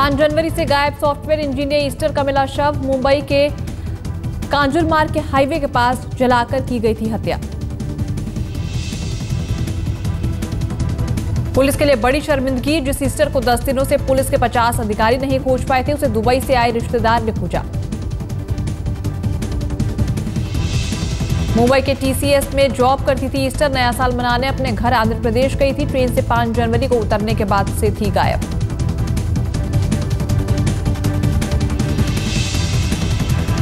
5 जनवरी से गायब software engineer Easter का मिला शव। मुंबई के कांजुरमार्ग के हाईवे के पास जलाकर की गई थी हत्या। पुलिस के लिए बड़ी शर्मिंदगी। जिस ईस्टर को 10 दिनों से पुलिस के 50 अधिकारी नहीं खोज पाए थे, उसे दुबई से आए रिश्तेदार ने खोजा। मुंबई के टीसीएस में जॉब करती थी ईस्टर। नया साल मनाने अपने घर आंध्र प्रदेश गई थी। ट्रेन से 5 जनवरी को उतरने के बाद से थी गायब।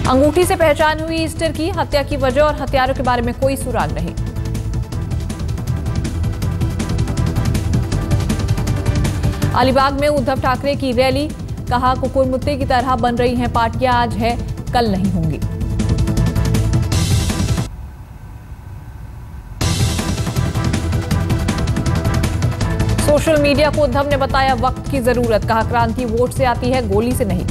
अंगूठी से पहचान हुई ईस्टर की। हत्या की वजह और हत्यारों के बारे में कोई सुराग नहीं। अलीबाग में उद्धव ठाकरे की रैली। कहा, कुकुरमुत्ते की तरह बन रही हैं पार्टियां, आज है कल नहीं होंगी। सोशल मीडिया को उद्धव ने बताया वक्त की जरूरत। कहा, क्रांति वोट से आती है, गोली से नहीं।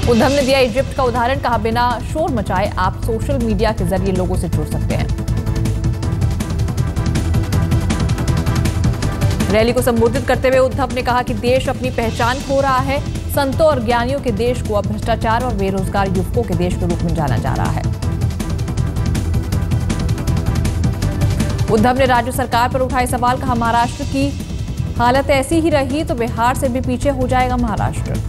उद्धव ने दिया इजिप्ट का उदाहरण। कहा, बिना शोर मचाए आप सोशल मीडिया के जरिए लोगों से जुड़ सकते हैं। रैली को संबोधित करते हुए उद्धव ने कहा कि देश अपनी पहचान खो रहा है। संतों और ज्ञानियों के देश को अब भ्रष्टाचार और बेरोजगार युवकों के देश के रूप में जाना जा रहा है। उद्धव ने राज्य सरकार पर उठाए सवाल। कहा, महाराष्ट्र की हालत ऐसी ही रही तो बिहार से भी पीछे हो जाएगा महाराष्ट्र।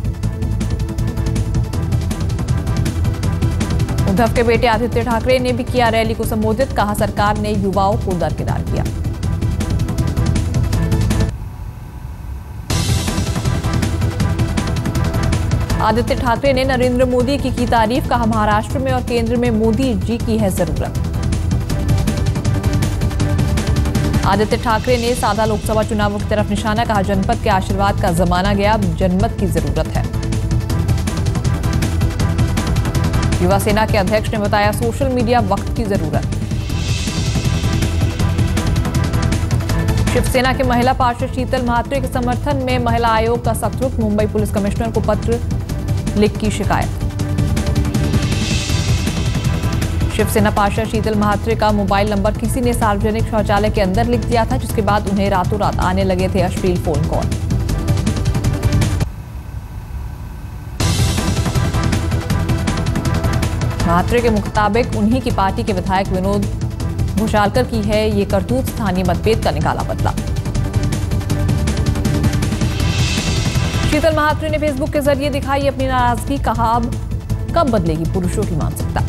उद्धव के बेटे आदित्य ठाकरे ने भी किया रैली को संबोधित। कहा, सरकार ने युवाओं को दरकिनार किया। आदित्य ठाकरे ने नरेंद्र मोदी की तारीफ। कहा, महाराष्ट्र में और केंद्र में मोदी जी की है जरूरत। आदित्य ठाकरे ने सादा लोकसभा चुनावों की तरफ निशाना। कहा, जनपद के आशीर्वाद का जमाना गया, अब जनमत की जरूरत है। युवा सेना के अध्यक्ष ने बताया, सोशल मीडिया वक्त की जरूरत। शिवसेना के महिला पार्षद शीतल म्हात्रे के समर्थन में महिला आयोग का सख्त रुख। मुंबई पुलिस कमिश्नर को पत्र लिख की शिकायत। शिवसेना पार्षद शीतल म्हात्रे का मोबाइल नंबर किसी ने सार्वजनिक शौचालय के अंदर लिख दिया था, जिसके बाद उन्हें रातों रात आने लगे थे अश्लील फोन कॉल। म्हात्रे के मुताबिक उन्हीं की पार्टी के विधायक विनोद घोषालकर की है ये करतूत। स्थानीय मतभेद का निकाला बदला। शीतल म्हात्रे ने फेसबुक के जरिए दिखाई अपनी नाराजगी। कहा, अब कब बदलेगी पुरुषों की मानसिकता।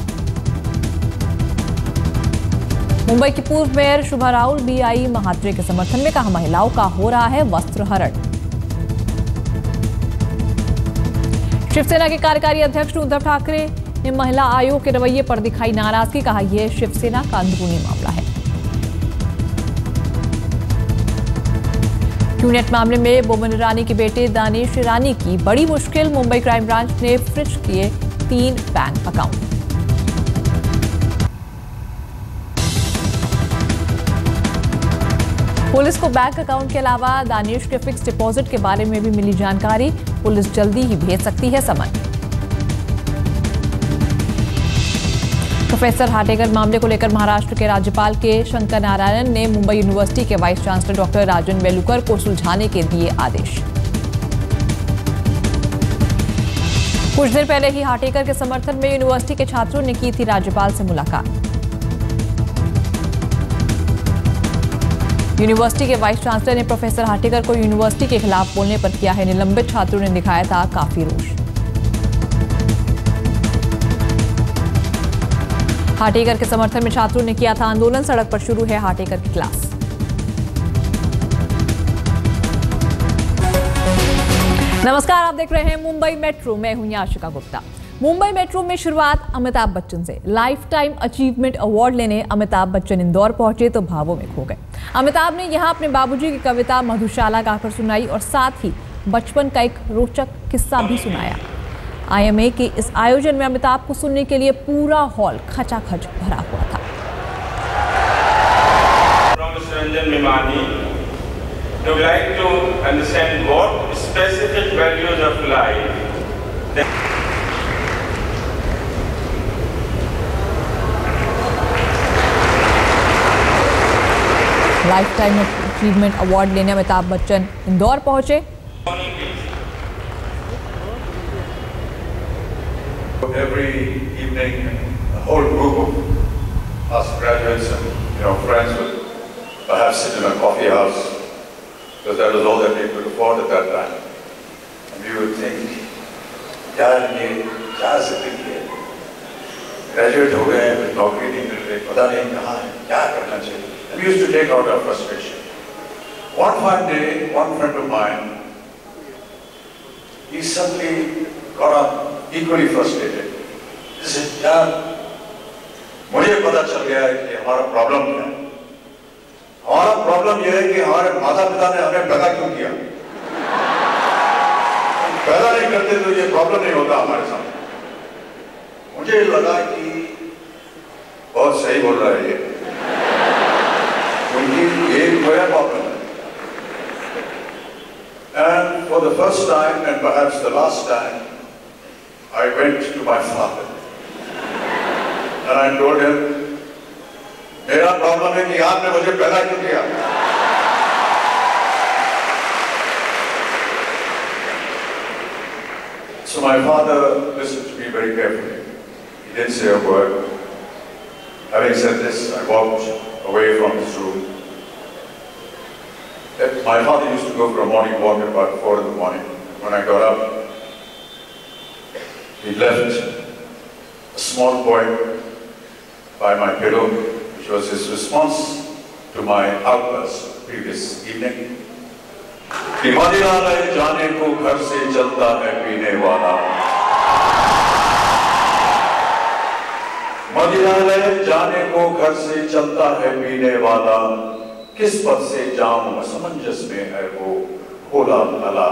मुंबई की पूर्व मेयर शुभा राहुल भी आई म्हात्रे के समर्थन में। कहा, महिलाओं का हो रहा है वस्त्रहरण। शिवसेना के कार्यकारी अध्यक्ष उद्धव ठाकरे ने महिला आयोग के रवैये पर दिखाई नाराजगी। कहा, यह शिवसेना का अंदरूनी मामला है। क्यूनेट मामले में बोमन ईरानी के बेटे दानिश ईरानी की बड़ी मुश्किल। मुंबई क्राइम ब्रांच ने फ्रिज किए 3 बैंक अकाउंट। पुलिस को बैंक अकाउंट के अलावा दानिश के फिक्स डिपॉजिट के बारे में भी मिली जानकारी। पुलिस जल्दी ही भेज सकती है समन। प्रोफेसर हाटेकर मामले को लेकर महाराष्ट्र के राज्यपाल के शंकर नारायण ने मुंबई यूनिवर्सिटी के वाइस चांसलर डॉक्टर राजन वेलुकर को सुलझाने के दिए आदेश। कुछ दिन पहले ही हाटेकर के समर्थन में यूनिवर्सिटी के छात्रों ने की थी राज्यपाल से मुलाकात। यूनिवर्सिटी के वाइस चांसलर ने प्रोफेसर हाटेकर को यूनिवर्सिटी के खिलाफ बोलने पर किया है निलंबित। छात्रों ने दिखाया था काफी रोष। हाटेकर के समर्थन में छात्रों ने किया था आंदोलन। सड़क पर शुरू है हाटेकर की क्लास। नमस्कार, आप देख रहे हैं मुंबई मेट्रो। मैं हूं आशिका गुप्ता। मुंबई मेट्रो में शुरुआत अमिताभ बच्चन से। लाइफ टाइम अचीवमेंट अवार्ड लेने अमिताभ बच्चन इंदौर पहुंचे तो भावों में खो गए। अमिताभ ने यहां अपने बाबूजी की कविता मधुशाला गाकर सुनाई और साथ ही बचपन का एक रोचक किस्सा भी सुनाया। IMA के इस आयोजन में अमिताभ को सुनने के लिए पूरा हॉल खचाखच भरा हुआ था। लाइफ टाइम अचीवमेंट अवार्ड लेने अमिताभ बच्चन इंदौर पहुंचे। Every evening, a whole group of us graduates and friends would perhaps sit in a coffee house, because that was all that we could afford at that time. And we would think, यार ये क्या जिंदगी है, graduate हो गए हैं, नौकरी नहीं मिल रही, पता नहीं कहाँ है, क्या करना चाहिए. And we used to take out our frustration. One fine day, one friend of mine, he suddenly got up equally frustrated. He said, यार मुझे पता चल गया है कि हमारा प्रॉब्लम क्या है. हमारा प्रॉब्लम यह है कि हमारे माता पिता ने हमें पैदा क्यों किया. पैदा नहीं करते तो ये प्रॉब्लम नहीं होता हमारे सामने. मुझे लगा कि बहुत सही बोल रहा है ये, उनकी एक बड़ा प्रॉब्लम है. And for the first time and perhaps the last time, I went to my father and I told him, मेरा प्रॉब्लम है कि आपने मुझे पैदा क्यों किया. So my father listened to me very carefully. He didn't say a word. Having said this, I walked away from his room. My father used to go for a morning walk at about 4 in the morning. When I got up, he left a small poem by my pillow, which was his response to my outburst previous evening. कि मदिरालय जाने को घर से चलता है पीने वाला, मदिरालय जाने को घर से चलता है पीने वाला, किस पथ से जाऊं असमंजस में है वो भोला भला.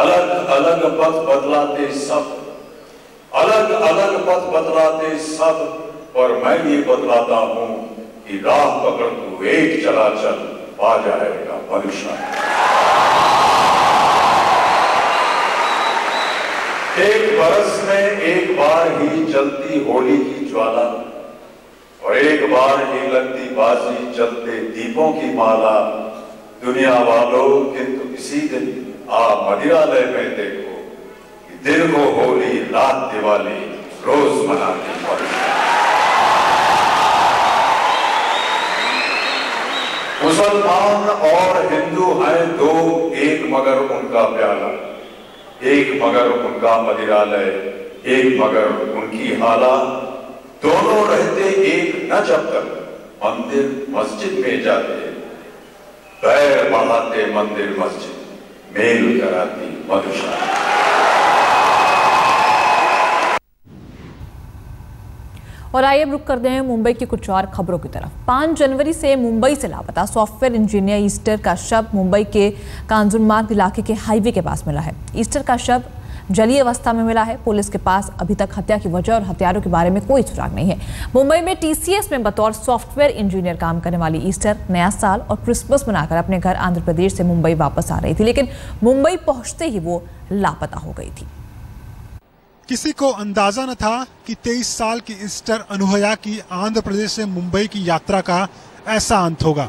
अलग अलग पथ बदलाते सब, अलग अलग पथ बदलाते सब, पर मैं ये बदलाता हूं कि राह पकड़ तू एक चला चल, पा जाएगा मनुष्य. एक बरस में एक बार ही जलती होली की ज्वाला, और एक बार ही लगती बाजी चलते दीपों की माला. दुनिया वालों किंतु किसी दिन आ मदिरालय में देखो कि दिन को होली रात दिवाली रोज मनाती होली. मुसलमान और हिंदू हैं दो, एक मगर उनका प्याला, एक मगर उनका मदिरालय, एक मगर उनकी हाला. दोनों रहते एक न जब तक मंदिर मस्जिद में जाते, पैर बढ़ाते मंदिर मस्जिद, मेल कराती मधुशाला. और आइए रुक करते हैं मुंबई की कुछ और खबरों की तरफ। 5 जनवरी से मुंबई से लापता सॉफ्टवेयर इंजीनियर ईस्टर का शव मुंबई के कांजूरमार्ग इलाके के हाईवे के पास मिला है। ईस्टर का शव जलीय अवस्था में मिला है। पुलिस के पास अभी तक हत्या की वजह और हत्यारों के बारे में कोई सुराग नहीं है। मुंबई में टीसीएस में बतौर सॉफ्टवेयर इंजीनियर काम करने वाली ईस्टर नया साल और क्रिसमस मनाकर अपने घर आंध्र प्रदेश से मुंबई वापस आ रही थी, लेकिन मुंबई पहुंचते ही वो लापता हो गई थी। किसी को अंदाजा न था कि 23 साल की ईस्टर अनूहया की आंध्र प्रदेश से मुंबई की यात्रा का ऐसा अंत होगा।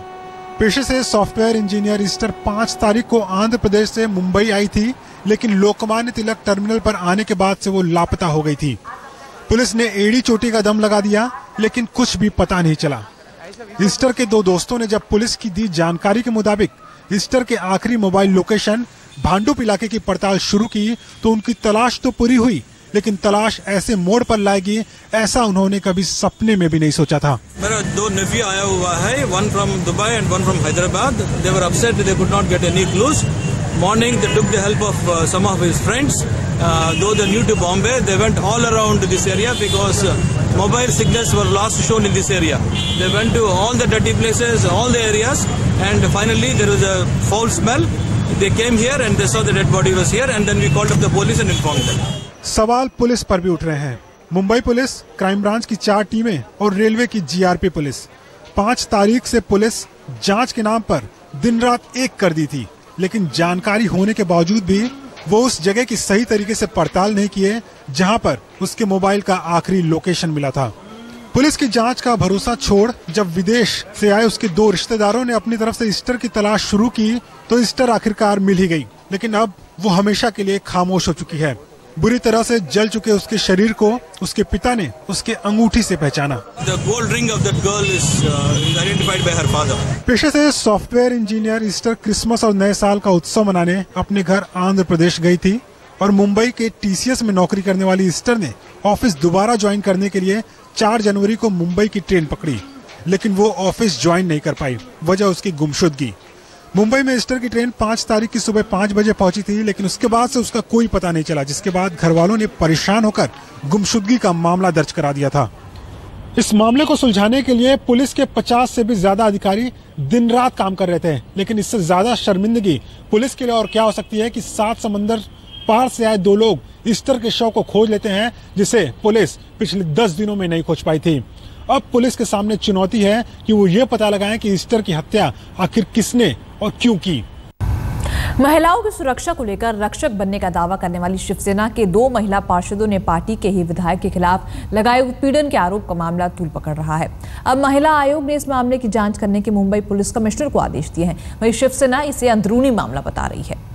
पेशे से सॉफ्टवेयर इंजीनियर ईस्टर 5 तारीख को आंध्र प्रदेश से मुंबई आई थी, लेकिन लोकमान्य तिलक टर्मिनल पर आने के बाद से वो लापता हो गई थी। पुलिस ने एड़ी चोटी का दम लगा दिया, लेकिन कुछ भी पता नहीं चला। ईस्टर के 2 दोस्तों ने जब पुलिस की दी जानकारी के मुताबिक ईस्टर के आखिरी मोबाइल लोकेशन भांडुप इलाके की पड़ताल शुरू की, तो उनकी तलाश तो पूरी हुई, लेकिन तलाश ऐसे मोड़ पर लाएगी ऐसा उन्होंने कभी सपने में भी नहीं सोचा था। मेरा 2 नेफ्यू आया हुआ है, one from Dubai and one from Hyderabad. They were upset that they could not get any clues. Morning they took the help of some of his friends. Though they're new to Bombay, they went all around this area because mobile signals were last shown in this area. They went to all the dirty places, all the areas, and finally there was a foul smell. They came here and they saw the dead body was here, and then we called up the police and informed them. सवाल police पर भी उठ रहे हैं। Mumbai police, crime branch की 4 टीमें और railway की जीआरपी पुलिस 5 तारीख से पुलिस जांच के नाम पर दिन रात एक कर दी थी, लेकिन जानकारी होने के बावजूद भी वो उस जगह की सही तरीके से पड़ताल नहीं किए जहां पर उसके मोबाइल का आखिरी लोकेशन मिला था। पुलिस की जांच का भरोसा छोड़ जब विदेश से आए उसके 2 रिश्तेदारों ने अपनी तरफ से एस्टर की तलाश शुरू की तो एस्टर आखिरकार मिल ही गई, लेकिन अब वो हमेशा के लिए खामोश हो चुकी है। बुरी तरह से जल चुके उसके शरीर को उसके पिता ने उसके अंगूठी से पहचाना। The gold ring of that girl is identified by her father. पेशे से सॉफ्टवेयर इंजीनियर एस्टर क्रिसमस और नए साल का उत्सव मनाने अपने घर आंध्र प्रदेश गई थी और मुंबई के TCS में नौकरी करने वाली एस्टर ने ऑफिस दोबारा ज्वाइन करने के लिए 4 जनवरी को मुंबई की ट्रेन पकड़ी, लेकिन वो ऑफिस ज्वाइन नहीं कर पाई। वजह उसकी गुमशुदगी। मुंबई में एस्टर की ट्रेन 5 तारीख की सुबह 5 बजे पहुंची थी, लेकिन उसके बाद से उसका कोई पता नहीं चला, जिसके बाद घर वालों ने परेशान होकर गुमशुदगी का मामला दर्ज करा दिया था। इस मामले को सुलझाने के लिए पुलिस के 50 से भी ज्यादा अधिकारी दिन रात काम कर रहे थे, लेकिन इससे ज्यादा शर्मिंदगी पुलिस के लिए और क्या हो सकती है कि 7 समंदर पार से आए 2 लोग एस्टर के शव को खोज लेते हैं, जिसे पुलिस पिछले 10 दिनों में नहीं खोज पाई थी। अब पुलिस के सामने चुनौती है कि वो ये पता लगाएं कि एस्टर की हत्या आखिर किसने और क्यों की। महिलाओं की सुरक्षा को लेकर रक्षक बनने का दावा करने वाली शिवसेना के 2 महिला पार्षदों ने पार्टी के ही विधायक के खिलाफ लगाए उत्पीड़न के आरोप का मामला तूल पकड़ रहा है। अब महिला आयोग ने इस मामले की जांच करने के मुंबई पुलिस कमिश्नर को आदेश दिए हैं। वहीं शिवसेना इसे अंदरूनी मामला बता रही है।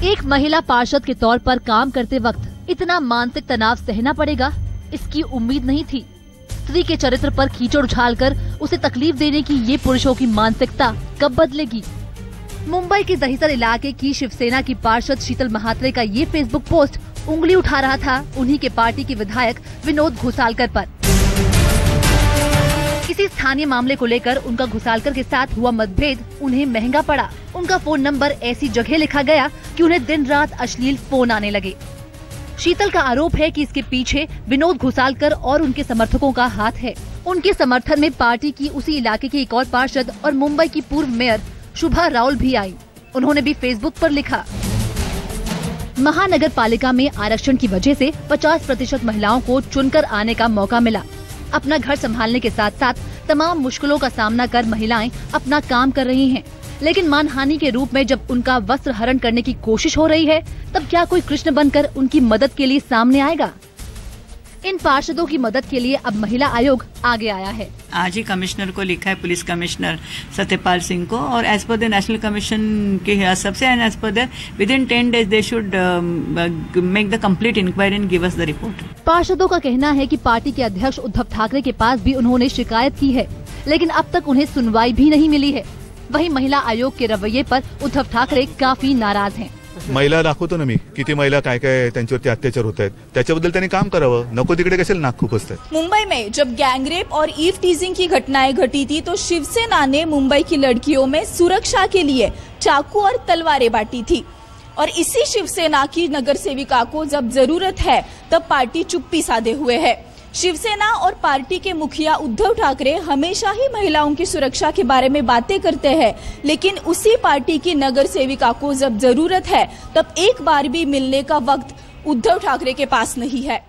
एक महिला पार्षद के तौर पर काम करते वक्त इतना मानसिक तनाव सहना पड़ेगा, इसकी उम्मीद नहीं थी। स्त्री के चरित्र पर कीचड़ उछालकर उसे तकलीफ देने की ये पुरुषों की मानसिकता कब बदलेगी? मुंबई के दहिसर इलाके की शिवसेना की पार्षद शीतल महात्रे का ये फेसबुक पोस्ट उंगली उठा रहा था उन्हीं के पार्टी के विधायक विनोद घोसालकर पर। किसी स्थानीय मामले को लेकर उनका घोसालकर के साथ हुआ मतभेद उन्हें महंगा पड़ा। उनका फोन नंबर ऐसी जगह लिखा गया कि उन्हें दिन रात अश्लील फोन आने लगे। शीतल का आरोप है कि इसके पीछे विनोद घोसालकर और उनके समर्थकों का हाथ है। उनके समर्थन में पार्टी की उसी इलाके की एक और पार्षद और मुंबई की पूर्व मेयर शुभा राउल भी आई। उन्होंने भी फेसबुक पर लिखा, महानगर पालिका में आरक्षण की वजह से 50% महिलाओं को चुनकर आने का मौका मिला। अपना घर संभालने के साथ साथ तमाम मुश्किलों का सामना कर महिलाएं अपना काम कर रही हैं। लेकिन मानहानि के रूप में जब उनका वस्त्र हरण करने की कोशिश हो रही है, तब क्या कोई कृष्ण बनकर उनकी मदद के लिए सामने आएगा? इन पार्षदों की मदद के लिए अब महिला आयोग आगे आया है। आज ही कमिश्नर को लिखा है, पुलिस कमिश्नर सत्यपाल सिंह को, और as per the national commission के हिसाब से as per the within 10 days they should make the complete inquiry and give us the report. पार्षदों का कहना है कि पार्टी के अध्यक्ष उद्धव ठाकरे के पास भी उन्होंने शिकायत की है, लेकिन अब तक उन्हें सुनवाई भी नहीं मिली है। वहीं महिला आयोग के रवैये पर उद्धव ठाकरे काफी नाराज हैं। महिला दाखवतो ना मी, किती महिला काय काय त्यांच्यावरती अत्याचार होत आहेत, त्याच्याबद्दल त्यांनी काम करावं, नको तिकडे कशाला नाक खुपसतात। मुंबई में जब गैंगरेप और ईव टीजिंग की घटनाएं घटी थी तो शिवसेना ने मुंबई की लड़कियों में सुरक्षा के लिए चाकू और तलवारें बांटी थी, और इसी शिवसेना की नगर सेविका को जब जरूरत है तब पार्टी चुप्पी साधे हुए है। शिवसेना और पार्टी के मुखिया उद्धव ठाकरे हमेशा ही महिलाओं की सुरक्षा के बारे में बातें करते हैं, लेकिन उसी पार्टी की नगर सेविका को जब जरूरत है तब एक बार भी मिलने का वक्त उद्धव ठाकरे के पास नहीं है।